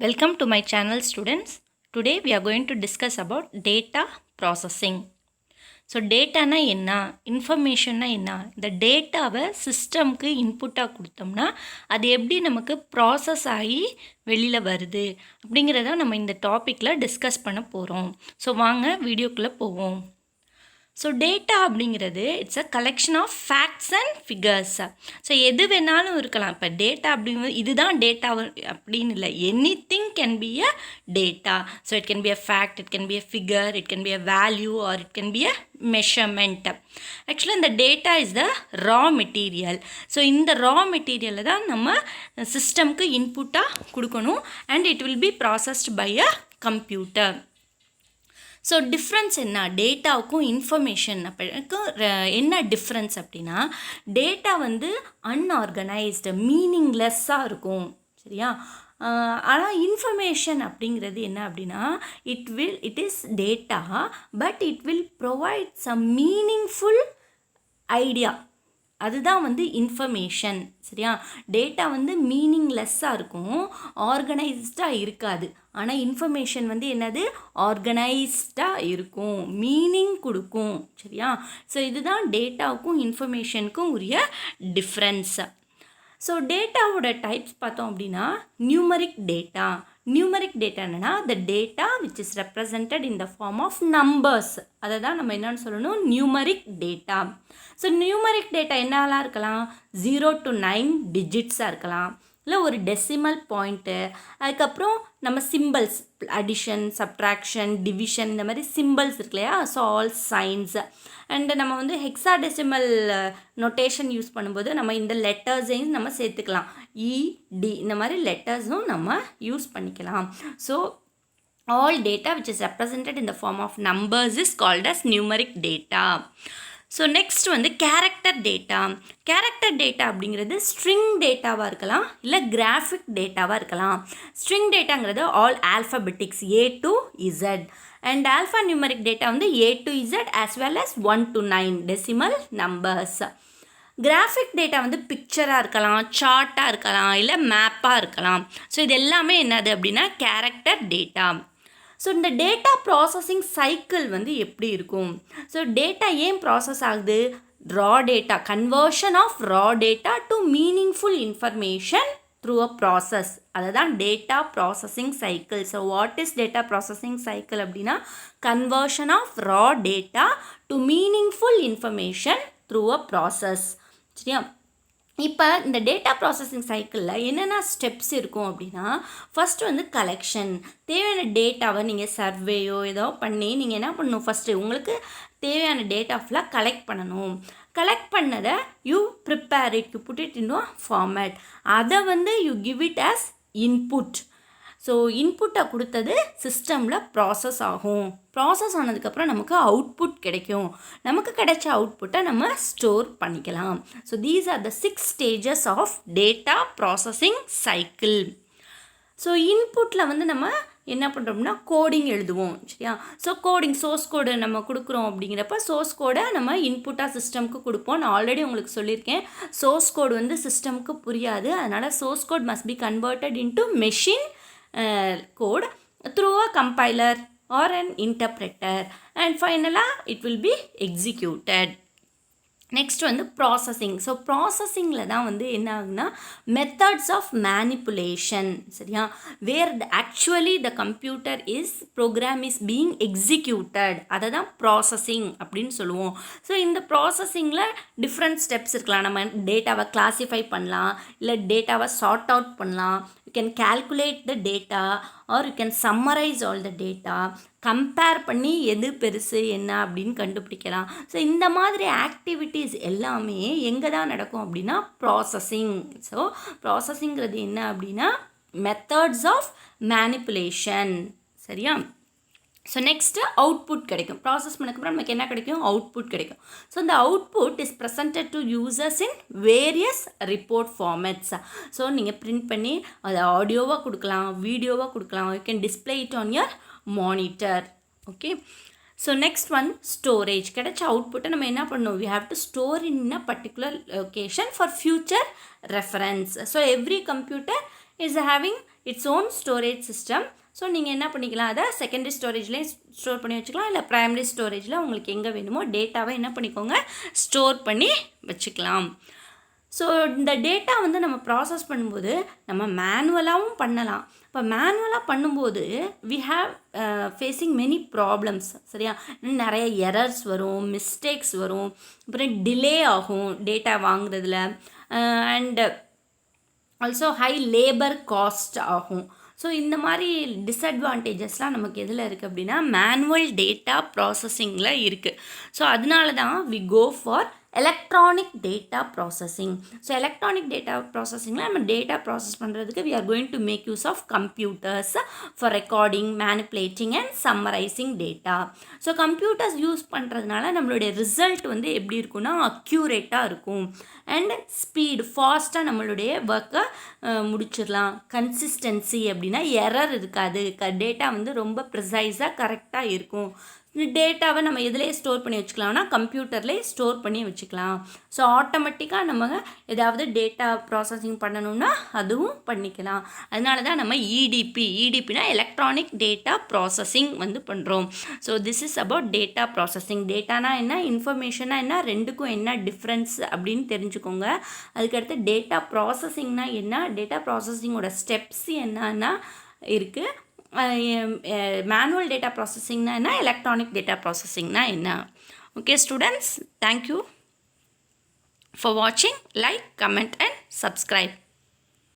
Welcome to my channel students. Today we are going to discuss about data processing. So டேட்டானா என்ன, இன்ஃபர்மேஷன்னா என்ன, இந்த டேட்டாவை சிஸ்டம்க்கு இன்புட்டாக கொடுத்தோம்னா அது எப்படி நமக்கு ப்ராசஸ் ஆகி வெளியில் வருது அப்படிங்கிறத நம்ம இந்த டாப்பிக்கில் டிஸ்கஸ் பண்ண போகிறோம். ஸோ வாங்க வீடியோக்குள்ளே போவோம். ஸோ டேட்டா அப்படிங்கிறது it's a collection of facts and figures. So எது வேணாலும் இருக்கலாம். இப்போ டேட்டா அப்படிங்கிறது இதுதான் டேட்டா அப்படின்னு இல்லை, anything can be a data. So it can be a fact, it can be a figure, it can be a value or it can be a measurement. ஆக்சுவலாக இந்த data is the raw material. So இந்த raw மெட்டீரியலை தான் நம்ம சிஸ்டம்க்கு இன்புட்டாக கொடுக்கணும் and it will be processed by a computer. So difference என்ன, டேட்டாவுக்கும் இன்ஃபர்மேஷன் அப்படிக்கும் என்ன டிஃப்ரென்ஸ் அப்படின்னா, டேட்டா வந்து அன்ஆர்கனைஸ்டு மீனிங்லெஸ்ஸாக இருக்கும், சரியா. ஆனால் இன்ஃபர்மேஷன் அப்படிங்கிறது என்ன அப்படின்னா, it is data but it will provide some meaningful idea. அதுதான் வந்து இன்ஃபர்மேஷன், சரியா. டேட்டா வந்து மீனிங்லெஸ்ஸாக இருக்கும், ஆர்கனைஸ்டாக இருக்காது. ஆனால் இன்ஃபர்மேஷன் வந்து என்னது, ஆர்கனைஸ்டாக இருக்கும், மீனிங் கொடுக்கும், சரியா. ஸோ இதுதான் டேட்டாவுக்கும் இன்ஃபர்மேஷனுக்கும் உரிய டிஃப்ரென்ஸ். ஸோ டேட்டாவோட டைப்ஸ் பார்த்தோம் அப்படின்னா, நியூமரிக் டேட்டா. நியூமரிக் டேட்டா என்னென்னா the data which is represented in the form of numbers. அதை தான் நம்ம என்னென்னு சொல்லணும், numeric data. So numeric data என்னெல்லாம் இருக்கலாம், 0 to 9 டிஜிட்ஸாக இருக்கலாம், இல்லை ஒரு டெசிமல் பாயிண்ட்டு, அதுக்கப்புறம் நம்ம சிம்பிள்ஸ் அடிஷன், சப்ட்ராக்ஷன், டிவிஷன், இந்த மாதிரி சிம்பிள்ஸ் இருக்கு இல்லையா. So all science. அண்டு நம்ம வந்து ஹெக்ஸாடெசிமல் நொட்டேஷன் யூஸ் பண்ணும்போது நம்ம இந்த லெட்டர்ஸையும் நம்ம சேர்த்துக்கலாம், இடி இந்த மாதிரி லெட்டர்ஸும் நம்ம யூஸ் பண்ணிக்கலாம். So all data which is represented in the form of numbers is called as numeric data. So next வந்து கேரக்டர் டேட்டா. கேரக்டர் டேட்டா அப்படிங்கிறது ஸ்ட்ரிங் டேட்டாவாக இருக்கலாம், இல்லை கிராஃபிக் டேட்டாவாக இருக்கலாம். ஸ்ட்ரிங் டேட்டாங்கிறது all alphabetics A to Z and alpha numeric data வந்து A to Z as well as 1 to 9 decimal numbers. Graphic data வந்து பிக்சராக இருக்கலாம், சார்ட்டாக இருக்கலாம், இல்லை மேப்பாக இருக்கலாம். ஸோ இது எல்லாமே என்னது அப்படின்னா கேரக்டர் டேட்டா. ஸோ இந்த டேட்டா ப்ராசஸிங் சைக்கிள் வந்து எப்படி இருக்கும், ஸோ டேட்டா ஏன் ப்ராசஸ் ஆகுது, raw data, conversion of raw data to meaningful information through a process, அதை தான் data processing cycle. So what is data processing cycle அப்படின்னா, conversion of raw data to meaningful information through a process, சரியா. இப்போ இந்த data processing சைக்கிளில் என்னென்ன steps இருக்கும் அப்படின்னா, ஃபஸ்ட்டு வந்து கலெக்ஷன். தேவையான டேட்டாவை நீங்கள் சர்வேயோ ஏதோ பண்ணி நீங்கள் என்ன பண்ணணும், ஃபஸ்ட்டு உங்களுக்கு தேவையான டேட்டா ஃபுல்லாக கலெக்ட் பண்ணணும். கலெக்ட் பண்ணதை you prepare it, you put it in a format. அதை வந்து you give it as input. So இன்புட்டை கொடுத்தது சிஸ்டமில் ப்ராசஸ் ஆகும். ப்ராசஸ் ஆனதுக்கப்புறம் நமக்கு அவுட்புட் கிடைக்கும். நமக்கு கிடைச்ச அவுட்புட்டை நம்ம ஸ்டோர் பண்ணிக்கலாம். So these are the 6 stages of data processing cycle. So இன்புட்டில் வந்து நம்ம என்ன பண்ணுறோம்னா கோடிங் எழுதுவோம், சரியா. ஸோ கோடிங் சோர்ஸ் கோடு நம்ம கொடுக்குறோம் அப்படிங்கிறப்ப சோர்ஸ் கோடை நம்ம இன்புட்டாக சிஸ்டம்க்கு கொடுப்போம். நான் ஆல்ரெடி உங்களுக்கு சொல்லியிருக்கேன், சோர்ஸ் கோடு வந்து சிஸ்டம்க்கு புரியாது, அதனால் source code must be converted into machine code through a compiler or an interpreter and finally it will be executed. Next வந்து ப்ராசஸிங். ஸோ ப்ராசஸிங்கில் தான் வந்து என்ன ஆகுதுன்னா மெத்தட்ஸ் ஆஃப் மேனிப்புலேஷன், சரியா, where actually the computer is program is being executed, அதை தான் processing அப்படின்னு சொல்லுவோம். ஸோ இந்த ப்ராசஸிங்கில் டிஃப்ரெண்ட் ஸ்டெப்ஸ் இருக்கலாம். நம்ம டேட்டாவை கிளாஸிஃபை பண்ணலாம், இல்லை டேட்டாவை சார்ட் அவுட் பண்ணலாம். You can calculate the data or you can summarise all the data, compare பண்ணி எது பெருசு என்ன அப்படின்னு கண்டுபிடிக்கலாம். ஸோ இந்த மாதிரி ஆக்டிவிட்டீஸ் எல்லாமே எங்கே தான் நடக்கும் அப்படின்னா ப்ராசஸிங். ஸோ ப்ராசஸிங்கிறது என்ன அப்படின்னா மெத்தட்ஸ் ஆஃப் மேனிப்புலேஷன், சரியா. ஸோ நெக்ஸ்ட்டு அவுட்புட் கிடைக்கும். ப்ராசஸ் பண்ணக்கப்புறம் நமக்கு என்ன கிடைக்கும், அவுட்புட் கிடைக்கும். ஸோ இந்த output is presented to users in various report formats. So நீங்கள் பிரிண்ட் பண்ணி அதை ஆடியோவாக கொடுக்கலாம், வீடியோவாக கொடுக்கலாம். You can display it on your monitor, okay. So next one storage. கிடைச்ச அவுட்புட்டை நம்ம என்ன பண்ணணும், we have to store in a particular location for future reference. So every computer is having its own storage system. So நீங்கள் என்ன பண்ணிக்கலாம், அதை secondary ஸ்டோரேஜ்லேயும் store பண்ணி வச்சுக்கலாம், இல்லை ப்ரைமரி ஸ்டோரேஜில் உங்களுக்கு எங்கே வேணுமோ டேட்டாவை என்ன பண்ணிக்கோங்க, ஸ்டோர் பண்ணி வச்சுக்கலாம். ஸோ இந்த டேட்டா வந்து நம்ம ப்ராசஸ் பண்ணும்போது நம்ம மேனுவலாகவும் பண்ணலாம். இப்போ மேனுவலாக பண்ணும்போது we have facing many problems. சரியா, நிறைய எரர்ஸ் வரும், மிஸ்டேக்ஸ் வரும், அப்புறம் டிலே ஆகும் டேட்டா வாங்குறதுல, and also high labour cost ஆகும். ஸோ இந்த மாதிரி டிஸ்அட்வான்டேஜஸ்லாம் நமக்கு எதில் இருக்குது அப்படின்னா மேனுவல் டேட்டா ப்ராசஸிங்கில் இருக்குது. ஸோ அதனால தான் we go for electronic data processing. So electronic data ப்ராசஸிங்கில் நம்ம டேட்டா ப்ராசஸ் பண்ணுறதுக்கு we are going to make use of computers for recording, manipulating and summarizing data. So computers use பண்ணுறதுனால நம்மளுடைய result வந்து எப்படி இருக்குன்னா அக்யூரேட்டாக இருக்கும், அண்ட் ஸ்பீடு ஃபாஸ்ட்டாக நம்மளுடைய ஒர்க்கை முடிச்சிடலாம். கன்சிஸ்டன்சி அப்படின்னா எரர் இருக்காது, டேட்டா வந்து ரொம்ப ப்ரிசைஸாக கரெக்டாக இருக்கும். டேட்டாவை நம்ம எதுலேயே ஸ்டோர் பண்ணி வச்சுக்கலாம்னா கம்ப்யூட்டர்லேயே ஸ்டோர் பண்ணி வச்சுக்கலாம். ஸோ ஆட்டோமேட்டிக்காக நம்ம ஏதாவது டேட்டா ப்ராசஸிங் பண்ணணும்னா அதுவும் பண்ணிக்கலாம். அதனால தான் நம்ம இடிபினா எலக்ட்ரானிக் டேட்டா ப்ராசஸிங் வந்து பண்ணுறோம். So this is about data processing. டேட்டானா என்ன, இன்ஃபர்மேஷனாக என்ன, ரெண்டுக்கும் என்ன டிஃப்ரென்ஸ் அப்படின்னு தெரிஞ்சுக்கோங்க. அதுக்கடுத்து டேட்டா ப்ராசஸிங்னா என்ன, டேட்டா ப்ராசஸிங்கோட ஸ்டெப்ஸ் என்னன்னா இருக்குது, மேனுவல் டேட்டா ப்ராசஸிங்னா என்ன, எலக்ட்ரானிக் டேட்டா ப்ராசஸிங்னா என்ன. ஓகே ஸ்டூடெண்ட்ஸ், தேங்க்யூ ஃபார் வாட்சிங். Like, comment and subscribe.